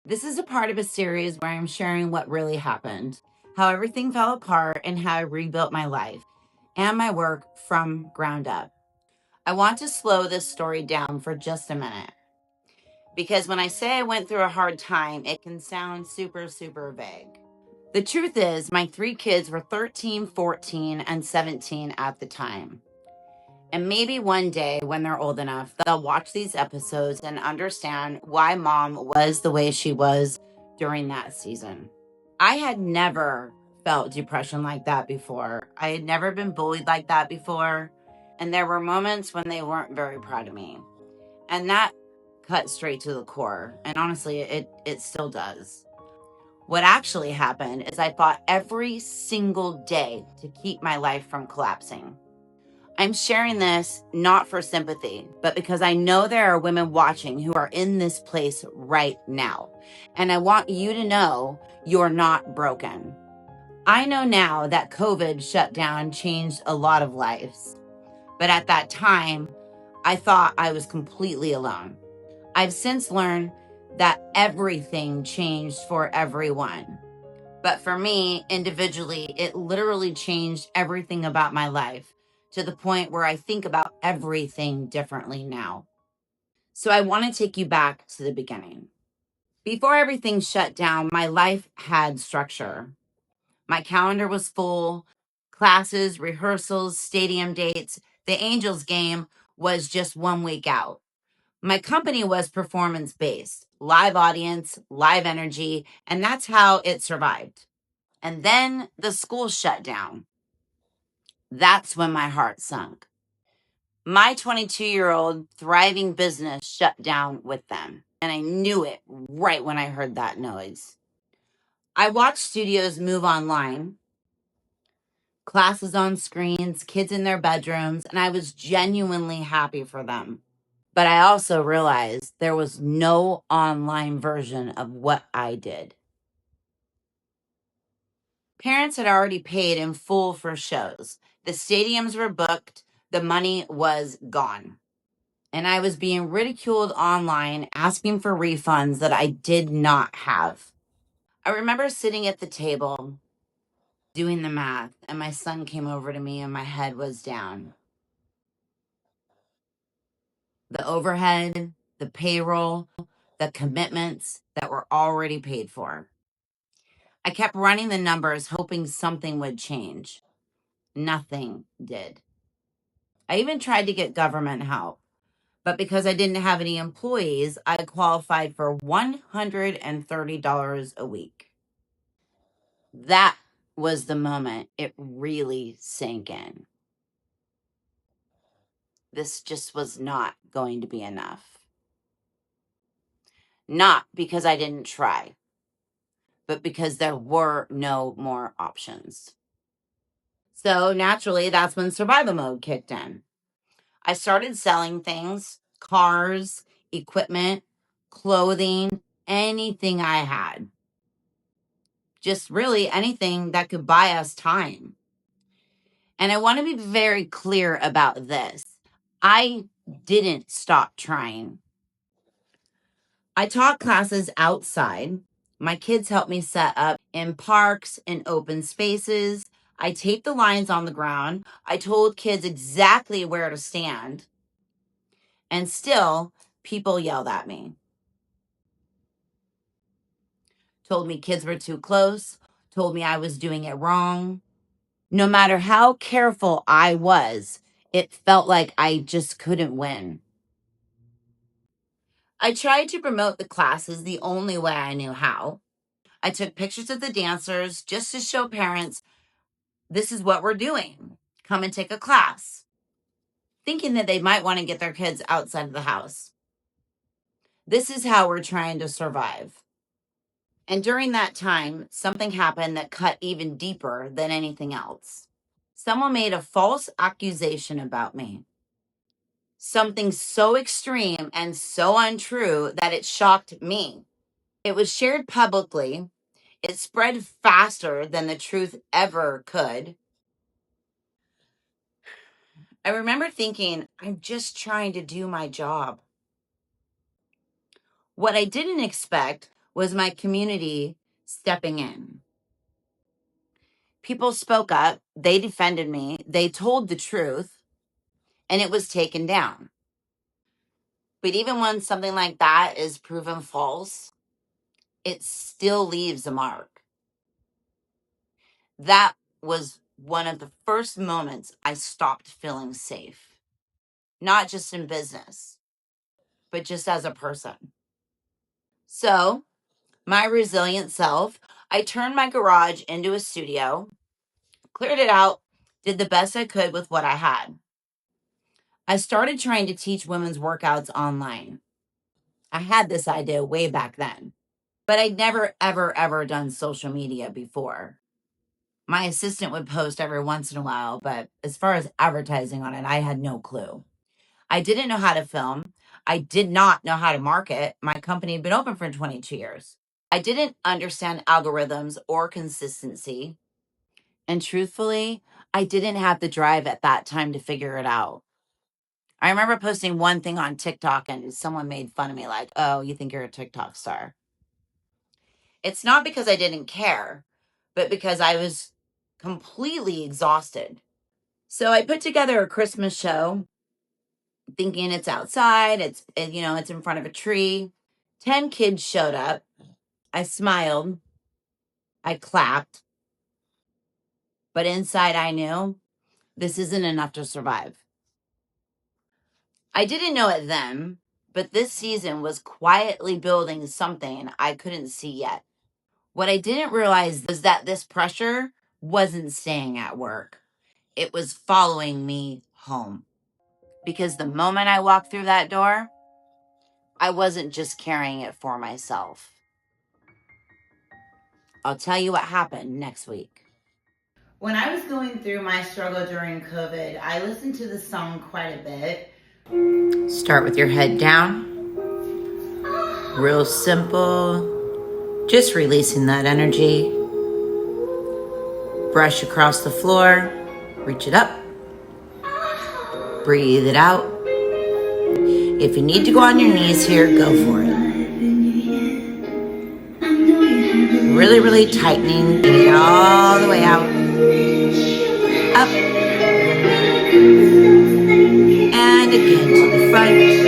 This is a part of a series where I'm sharing what really happened, how everything fell apart, and how I rebuilt my life and my work from ground up. I want to slow this story down for just a minute because when I say I went through a hard time, it can sound super, super vague. The truth is, my three kids were 13, 14, and 17 at the time. And maybe one day when they're old enough, they'll watch these episodes and understand why mom was the way she was during that season. I had never felt depression like that before. I had never been bullied like that before. And there were moments when they weren't very proud of me. And that cut straight to the core. And honestly, it still does. What actually happened is I fought every single day to keep my life from collapsing. I'm sharing this not for sympathy, but because I know there are women watching who are in this place right now. And I want you to know you're not broken. I know now that COVID shutdown changed a lot of lives. But at that time, I thought I was completely alone. I've since learned that everything changed for everyone. But for me, individually, it literally changed everything about my life to the point where I think about everything differently now. So I want to take you back to the beginning. Before everything shut down, my life had structure. My calendar was full, classes, rehearsals, stadium dates. The Angels game was just 1 week out. My company was performance based, live audience, live energy, and that's how it survived. And then the school shut down. That's when my heart sunk. My 22-year-old thriving business shut down with them. And I knew it right when I heard that noise. I watched studios move online, classes on screens, kids in their bedrooms, and I was genuinely happy for them. But I also realized there was no online version of what I did. Parents had already paid in full for shows. The stadiums were booked. The money was gone. And I was being ridiculed online, asking for refunds that I did not have. I remember sitting at the table doing the math, and my son came over to me and my head was down. The overhead, the payroll, the commitments that were already paid for. I kept running the numbers, hoping something would change. Nothing did. I even tried to get government help, but because I didn't have any employees, I qualified for $130 a week. That was the moment it really sank in. This just was not going to be enough. Not because I didn't try, but because there were no more options. So naturally, that's when survival mode kicked in. I started selling things, cars, equipment, clothing, anything I had. Just really anything that could buy us time. And I want to be very clear about this. I didn't stop trying. I taught classes outside. My kids helped me set up in parks and open spaces. I taped the lines on the ground. I told kids exactly where to stand. And still, people yelled at me. Told me kids were too close. Told me I was doing it wrong. No matter how careful I was, it felt like I just couldn't win. I tried to promote the classes the only way I knew how. I took pictures of the dancers just to show parents this is what we're doing. Come and take a class, thinking that they might want to get their kids outside of the house. This is how we're trying to survive. And during that time, something happened that cut even deeper than anything else. Someone made a false accusation about me. Something so extreme and so untrue that it shocked me. It was shared publicly. It spread faster than the truth ever could. I remember thinking, I'm just trying to do my job. What I didn't expect was my community stepping in. People spoke up, they defended me, they told the truth, and it was taken down. But even when something like that is proven false, it still leaves a mark. That was one of the first moments I stopped feeling safe, not just in business, but just as a person. So, my resilient self, I turned my garage into a studio, cleared it out, did the best I could with what I had. I started trying to teach women's workouts online. I had this idea way back then, but I'd never, ever, ever done social media before. My assistant would post every once in a while, but as far as advertising on it, I had no clue. I didn't know how to film. I did not know how to market. My company had been open for 22 years. I didn't understand algorithms or consistency. And truthfully, I didn't have the drive at that time to figure it out. I remember posting one thing on TikTok and someone made fun of me like, oh, you think you're a TikTok star. It's not because I didn't care, but because I was completely exhausted. So I put together a Christmas show thinking it's outside, it's in front of a tree. 10 kids showed up. I smiled. I clapped. But inside I knew this isn't enough to survive. I didn't know it then, but this season was quietly building something I couldn't see yet. What I didn't realize was that this pressure wasn't staying at work. It was following me home. Because the moment I walked through that door, I wasn't just carrying it for myself. I'll tell you what happened next week. When I was going through my struggle during COVID, I listened to the song quite a bit. Start with your head down. Real simple. Just releasing that energy. Brush across the floor. Reach it up. Breathe it out. If you need to go on your knees here, go for it. Really, really tightening. Get it all the way out. Up. And again to the front.